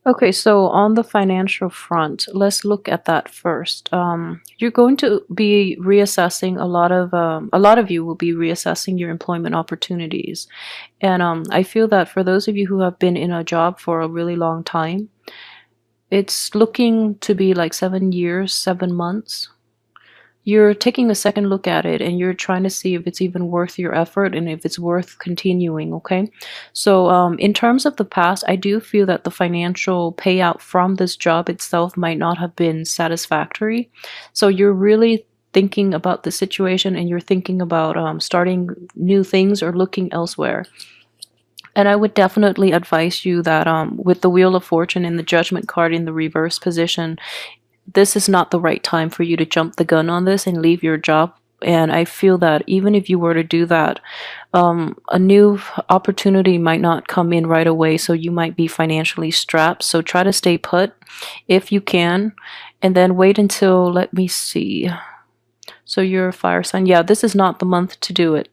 Okay, so on the financial front, let's look at that first. You're going to be reassessing a lot of you will be reassessing your employment opportunities. And I feel that for those of you who have been in a job for a really long time, it's looking to be like 7 years, 7 months. You're taking a second look at it and you're trying to see if it's even worth your effort and if it's worth continuing, okay? So, in terms of the past, I do feel that the financial payout from this job itself might not have been satisfactory. So, you're really thinking about the situation and you're thinking about starting new things or looking elsewhere. And I would definitely advise you that with the Wheel of Fortune and the Judgment card in the reverse position, this is not the right time for you to jump the gun on this and leave your job. And I feel that even if you were to do that, a new opportunity might not come in right away. So you might be financially strapped. So try to stay put if you can. And then wait until, let me see. So you're a fire sign. Yeah, this is not the month to do it.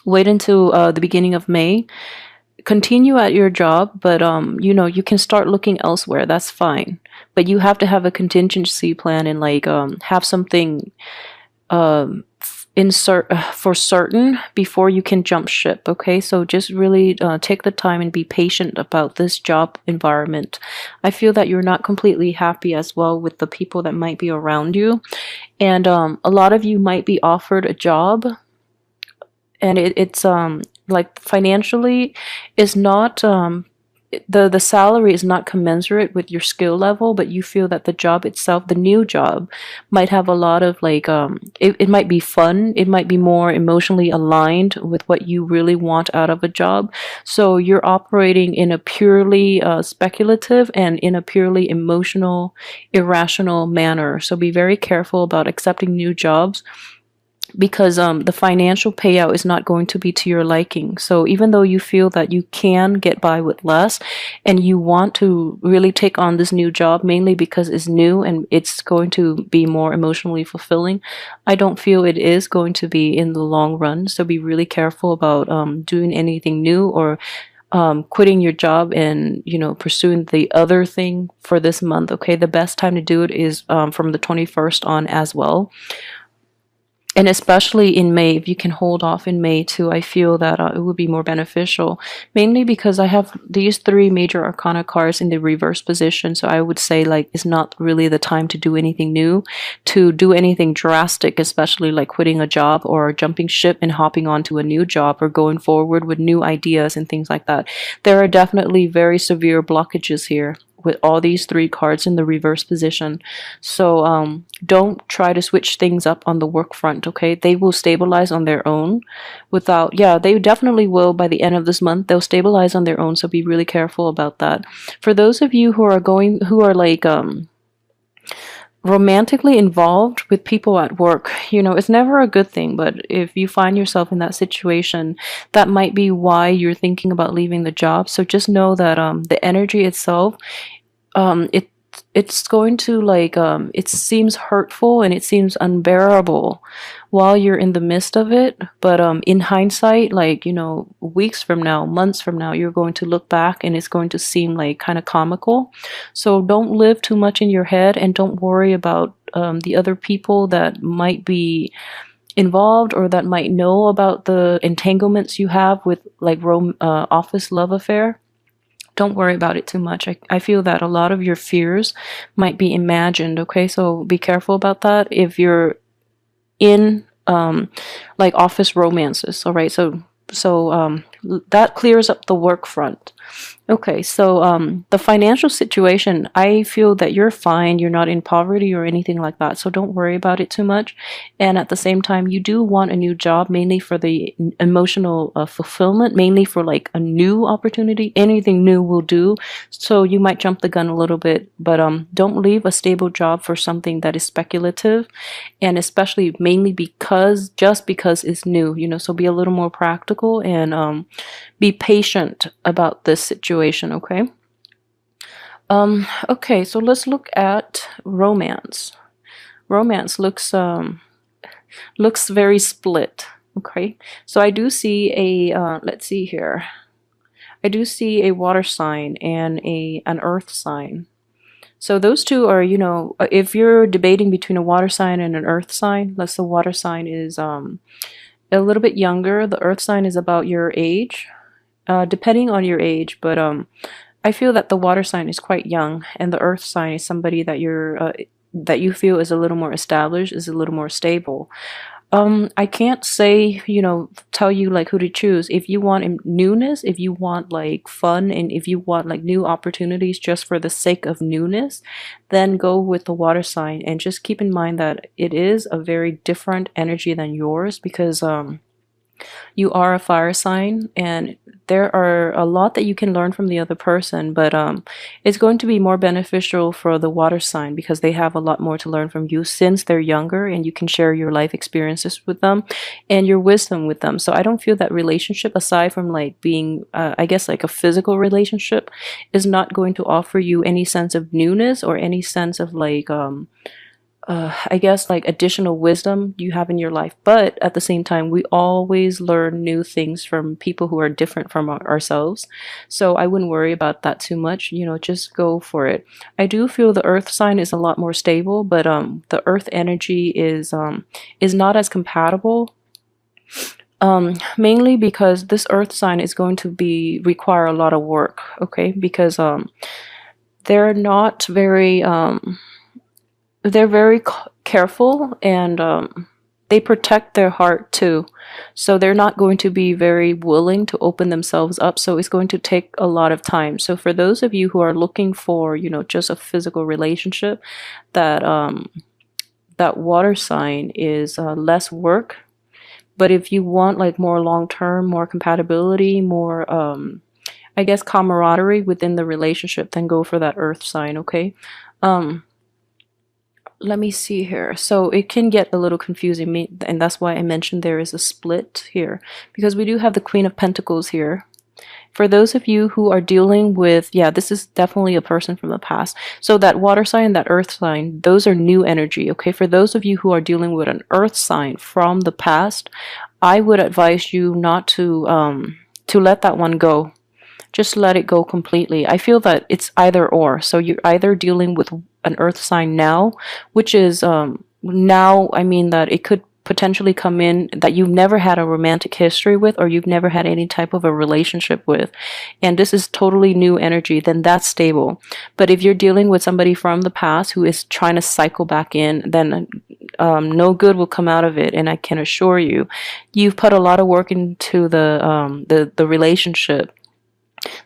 Wait until the beginning of May. Continue at your job, but you can start looking elsewhere. That's fine, but you have to have a contingency plan and like have something insert for certain before you can jump ship. Okay, so just really take the time and be patient about this job environment. I feel that you're not completely happy as well with the people that might be around you, and a lot of you might be offered a job and it's like financially is not the salary is not commensurate with your skill level, but you feel that the job itself, the new job, might have a lot of like it might be fun, it might be more emotionally aligned with what you really want out of a job. So you're operating in a purely speculative and in a purely emotional, irrational manner. So be very careful about accepting new jobs because the financial payout is not going to be to your liking. So even though you feel that you can get by with less and you want to really take on this new job mainly because it's new and it's going to be more emotionally fulfilling, I don't feel it is going to be in the long run. So be really careful about doing anything new or quitting your job and pursuing the other thing for this month. Okay, the best time to do it is from the 21st on as well, and especially in May, if you can hold off in May too, I feel that it would be more beneficial. Mainly because I have these three major arcana cards in the reverse position, so I would say like it's not really the time to do anything new, to do anything drastic, especially like quitting a job or jumping ship and hopping onto a new job or going forward with new ideas and things like that. There are definitely very severe blockages here with all these three cards in the reverse position. So don't try to switch things up on the work front, okay? They will stabilize on their own without, yeah, they definitely will by the end of this month. They'll stabilize on their own, so be really careful about that. For those of you who are like romantically involved with people at work, it's never a good thing, but if you find yourself in that situation, that might be why you're thinking about leaving the job. So just know that the energy itself, it's going to like it seems hurtful and it seems unbearable while you're in the midst of it, but in hindsight, like weeks from now, months from now, you're going to look back and it's going to seem like kind of comical. So don't live too much in your head and don't worry about the other people that might be involved or that might know about the entanglements you have with like office love affair. Don't worry about it too much. I feel that a lot of your fears might be imagined, okay? So be careful about that if you're in like office romances, all right? So that clears up the work front. Okay, so the financial situation, I feel that you're fine. You're not in poverty or anything like that, so don't worry about it too much. And at the same time, you do want a new job, mainly for the emotional fulfillment, mainly for like a new opportunity. Anything new will do. So you might jump the gun a little bit, but don't leave a stable job for something that is speculative, and especially mainly just because it's new. So be a little more practical and be patient about this situation, okay? Okay, so let's look at romance. Romance looks very split, okay? So I do see a let's see here. I do see a water sign and a an earth sign. So those two are, if you're debating between a water sign and an earth sign, let's the water sign is a little bit younger. The earth sign is about your age, depending on your age, but I feel that the water sign is quite young, and the earth sign is somebody that you feel is a little more established, is a little more stable. I can't say, tell you like who to choose. If you want newness, if you want like fun, and if you want like new opportunities just for the sake of newness, then go with the water sign. And just keep in mind that it is a very different energy than yours, because you are a fire sign, and there are a lot that you can learn from the other person, but it's going to be more beneficial for the water sign because they have a lot more to learn from you since they're younger, and you can share your life experiences with them and your wisdom with them. So I don't feel that relationship, aside from like being I guess like a physical relationship, is not going to offer you any sense of newness or any sense of like I guess like additional wisdom you have in your life. But at the same time, we always learn new things from people who are different from ourselves. So I wouldn't worry about that too much. Just go for it. I do feel the earth sign is a lot more stable, but the earth energy is not as compatible. Mainly because this earth sign is going to be require a lot of work, okay? Because they're not very they're very careful, and they protect their heart too. So they're not going to be very willing to open themselves up. So it's going to take a lot of time. So for those of you who are looking for, just a physical relationship, that water sign is less work. But if you want like more long term, more compatibility, more I guess camaraderie within the relationship, then go for that earth sign, okay? Let me see here. So it can get a little confusing, and that's why I mentioned there is a split here, because we do have the Queen of Pentacles here. For those of you who are dealing with, yeah, this is definitely a person from the past. So that water sign, that earth sign, those are new energy, okay? For those of you who are dealing with an earth sign from the past, I would advise you not to let that one go. Just let it go completely. I feel that it's either or. So you're either dealing with an earth sign now, which is now, I mean that it could potentially come in that you've never had a romantic history with, or you've never had any type of a relationship with, and this is totally new energy, then that's stable. But if you're dealing with somebody from the past who is trying to cycle back in, then no good will come out of it. And I can assure you, you've put a lot of work into the relationship.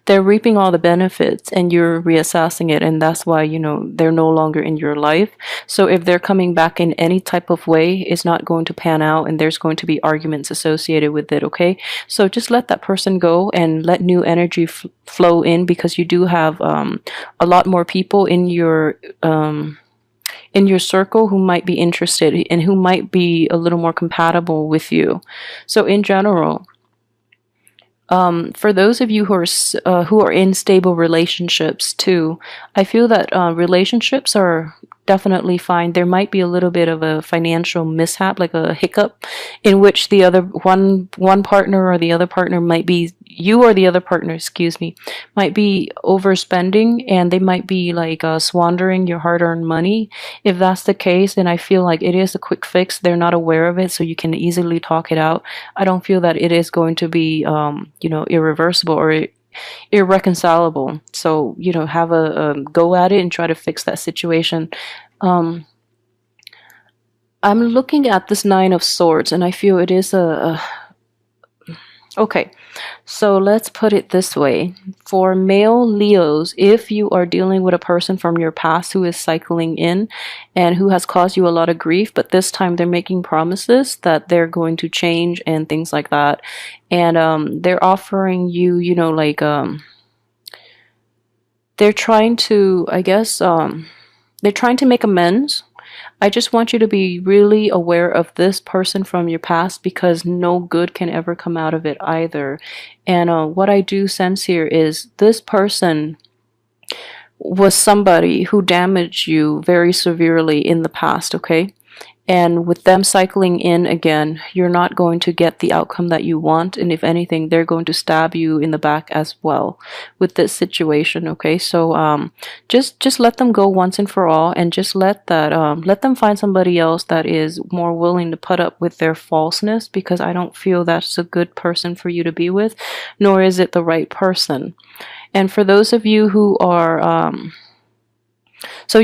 They're reaping all the benefits, and you're reassessing it, and that's why they're no longer in your life. So if they're coming back in any type of way, it's not going to pan out, and there's going to be arguments associated with it, okay? So just let that person go and let new energy flow in, because you do have a lot more people in your circle who might be interested and who might be a little more compatible with you. So in general, for those of you who are in stable relationships too, I feel that relationships are definitely fine. There might be a little bit of a financial mishap, like a hiccup, in which the other one partner or the other partner might be, you or the other partner, excuse me, might be overspending, and they might be like squandering your hard-earned money. If that's the case, then I feel like it is a quick fix. They're not aware of it, so you can easily talk it out. I don't feel that it is going to be irreversible or irreconcilable. So have a go at it and try to fix that situation. I'm looking at this Nine of Swords, and I feel it is okay, so let's put it this way. For male Leos, if you are dealing with a person from your past who is cycling in and who has caused you a lot of grief, but this time they're making promises that they're going to change and things like that, and they're offering you, they're trying to, I guess, they're trying to make amends. I just want you to be really aware of this person from your past, because no good can ever come out of it either. And what I do sense here is this person was somebody who damaged you very severely in the past, okay? And with them cycling in again, you're not going to get the outcome that you want. And if anything, they're going to stab you in the back as well with this situation. Okay, so just let them go once and for all, and just let them find somebody else that is more willing to put up with their falseness, because I don't feel that's a good person for you to be with, nor is it the right person. And for those of you who are so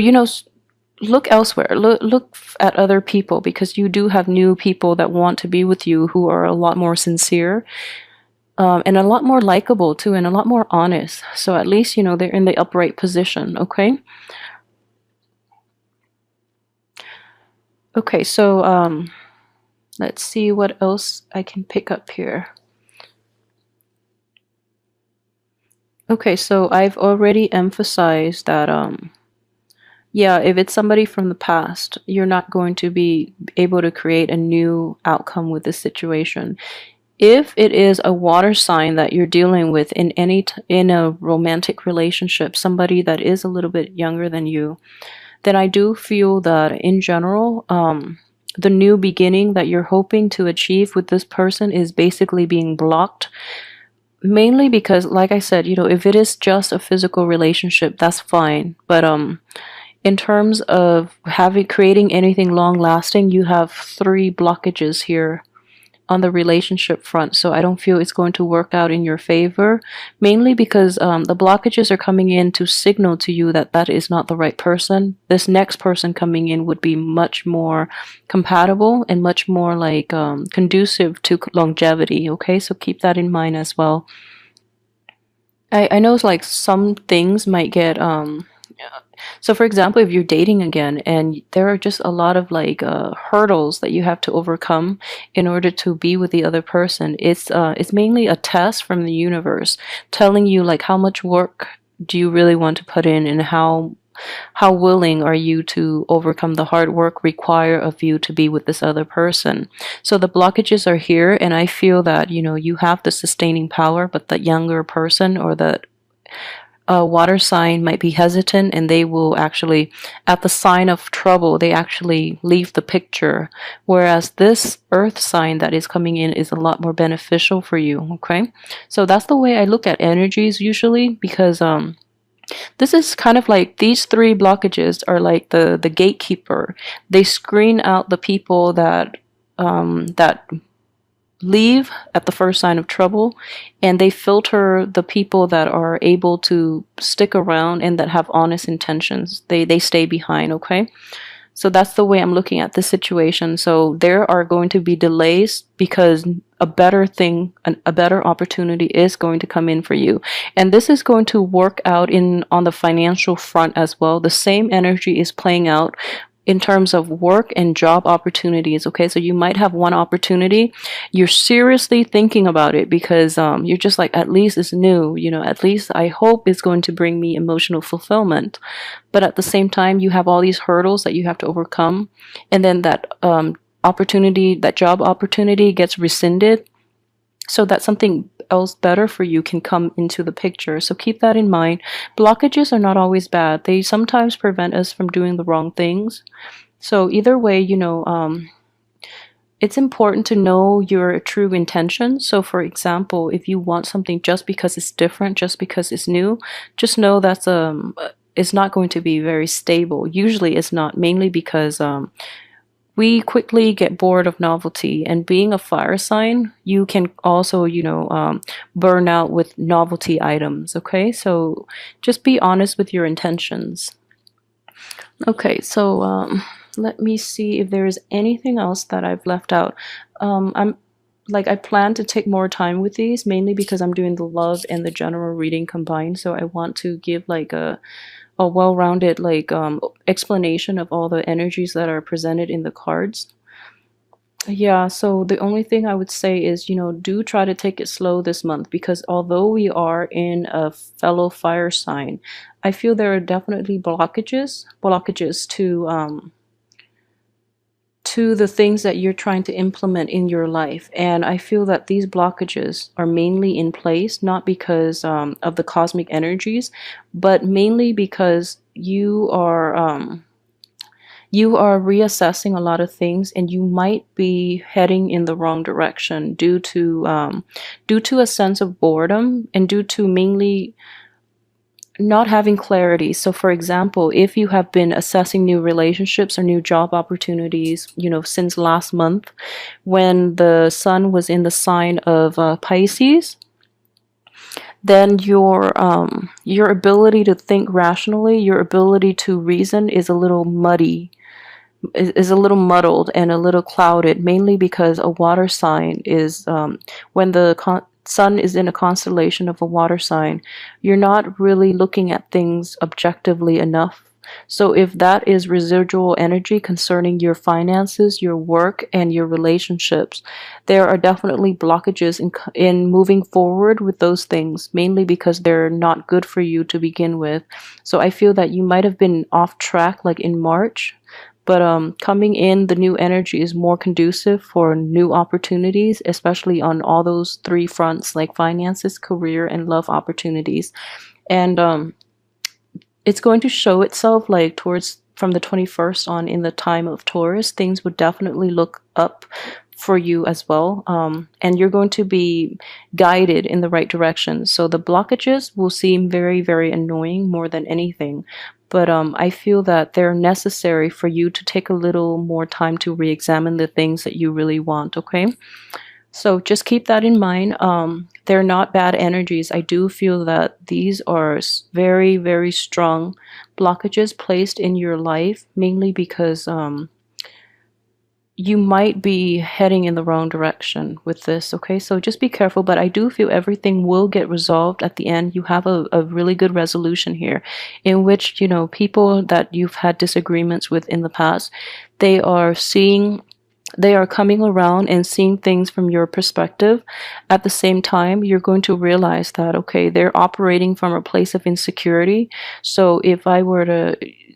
look elsewhere, look at other people, because you do have new people that want to be with you, who are a lot more sincere, and a lot more likable too, and a lot more honest. So at least they're in the upright position. Okay, so let's see what else I can pick up here. Okay, so I've already emphasized that yeah, if it's somebody from the past, you're not going to be able to create a new outcome with this situation. If it is a water sign that you're dealing with in in a romantic relationship, somebody that is a little bit younger than you, then I do feel that in general, the new beginning that you're hoping to achieve with this person is basically being blocked. Mainly because, like I said, if it is just a physical relationship, that's fine. But in terms of creating anything long lasting, you have three blockages here on the relationship front. So I don't feel it's going to work out in your favor, mainly because the blockages are coming in to signal to you that that is not the right person. This next person coming in would be much more compatible and much more like conducive to longevity. Okay, so keep that in mind as well. I know it's like some things might get so for example, if you're dating again and there are just a lot of like hurdles that you have to overcome in order to be with the other person, it's mainly a test from the universe telling you like how much work do you really want to put in, and how willing are you to overcome the hard work required of you to be with this other person. So the blockages are here, and I feel that you have the sustaining power, but the younger person or the water sign might be hesitant, and they will actually, at the sign of trouble, they actually leave the picture. Whereas this earth sign that is coming in is a lot more beneficial for you. Okay, so that's the way I look at energies usually, because this is kind of like these three blockages are like the gatekeeper. They screen out the people that leave at the first sign of trouble, and they filter the people that are able to stick around and that have honest intentions. They stay behind. Okay, so that's the way I'm looking at this situation. So there are going to be delays because a better thing, a better opportunity is going to come in for you. And this is going to work out on the financial front as well. The same energy is playing out in terms of work and job opportunities. Okay, so you might have one opportunity, you're seriously thinking about it because you're just like, at least it's new, at least I hope it's going to bring me emotional fulfillment. But at the same time, you have all these hurdles that you have to overcome, and then that that job opportunity gets rescinded, so that something else better for you can come into the picture. So keep that in mind. Blockages are not always bad. They sometimes prevent us from doing the wrong things. So either way, it's important to know your true intention. So for example, if you want something just because it's different, just because it's new, just know that's it's not going to be very stable. Usually it's not, mainly because we quickly get bored of novelty, and being a fire sign, you can also burn out with novelty items. Okay, so just be honest with your intentions. Okay, so let me see if there is anything else that I've left out. I plan to take more time with these, mainly because I'm doing the love and the general reading combined, so I want to give like a well-rounded explanation of all the energies that are presented in the cards. Yeah, so the only thing I would say is, do try to take it slow this month, because although we are in a fellow fire sign, I feel there are definitely blockages to the things that you're trying to implement in your life. And I feel that these blockages are mainly in place, not because of the cosmic energies, but mainly because You are reassessing a lot of things, and you might be heading in the wrong direction due to a sense of boredom and due to mainly not having clarity. So, for example, if you have been assessing new relationships or new job opportunities, since last month when the sun was in the sign of Pisces, then your ability to think rationally, your ability to reason is a little muddy, is a little muddled and a little clouded, mainly because a water sign is when the sun is in a constellation of a water sign, you're not really looking at things objectively enough. So if that is residual energy concerning your finances, your work, and your relationships, there are definitely blockages in moving forward with those things, mainly because they're not good for you to begin with. So I feel that you might have been off track like in March, but coming in, the new energy is more conducive for new opportunities, especially on all those three fronts like finances, career, and love opportunities. And it's going to show itself like towards from the 21st on in the time of Taurus. Things would definitely look up for you as well. And you're going to be guided in the right direction. So the blockages will seem very, very annoying more than anything. But I feel that they're necessary for you to take a little more time to re examine the things that you really want, okay? So just keep that in mind. They're not bad energies. I do feel that these are very, very strong blockages placed in your life, mainly because you might be heading in the wrong direction with this, okay? So just be careful, but I do feel everything will get resolved at the end. You have a really good resolution here in which, people that you've had disagreements with in the past, they are coming around and seeing things from your perspective. At the same time, you're going to realize that, okay, they're operating from a place of insecurity. So if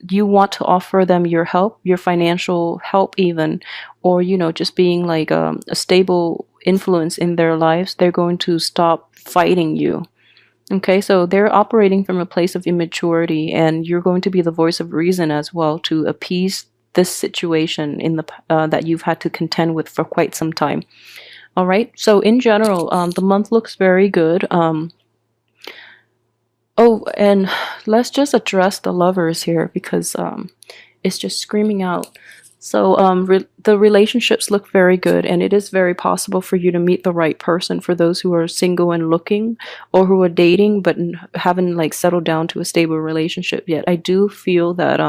you want to offer them your help, your financial help even, or, just being like a stable influence in their lives, they're going to stop fighting you. Okay, so they're operating from a place of immaturity, and you're going to be the voice of reason as well to appease this situation that you've had to contend with for quite some time. All right. So in general, the month looks very good. Oh, and let's just address the lovers here because it's just screaming out. So the relationships look very good, and it is very possible for you to meet the right person for those who are single and looking, or who are dating but haven't like settled down to a stable relationship yet. I do feel that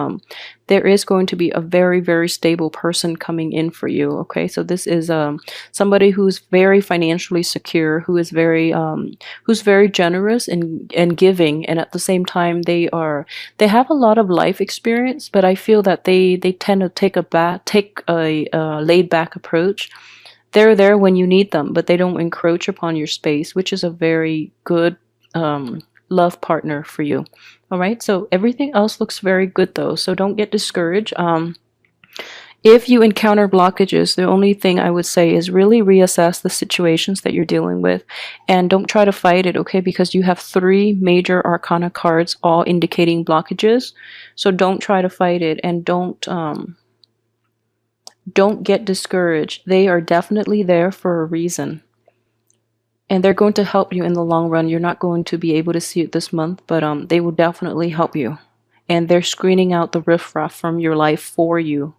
there is going to be a very, very stable person coming in for you. Okay, so this is somebody who's very financially secure, who's very generous and giving, and at the same time they have a lot of life experience, but I feel that they tend to take a laid back approach. They're there when you need them, but they don't encroach upon your space, which is a very good love partner for you. All right, so everything else looks very good though, so don't get discouraged. If you encounter blockages, the only thing I would say is really reassess the situations that you're dealing with and don't try to fight it, okay? Because you have 3 major arcana cards all indicating blockages. So don't try to fight it, and don't get discouraged. They are definitely there for a reason. And they're going to help you in the long run. You're not going to be able to see it this month, but they will definitely help you. And they're screening out the riffraff from your life for you.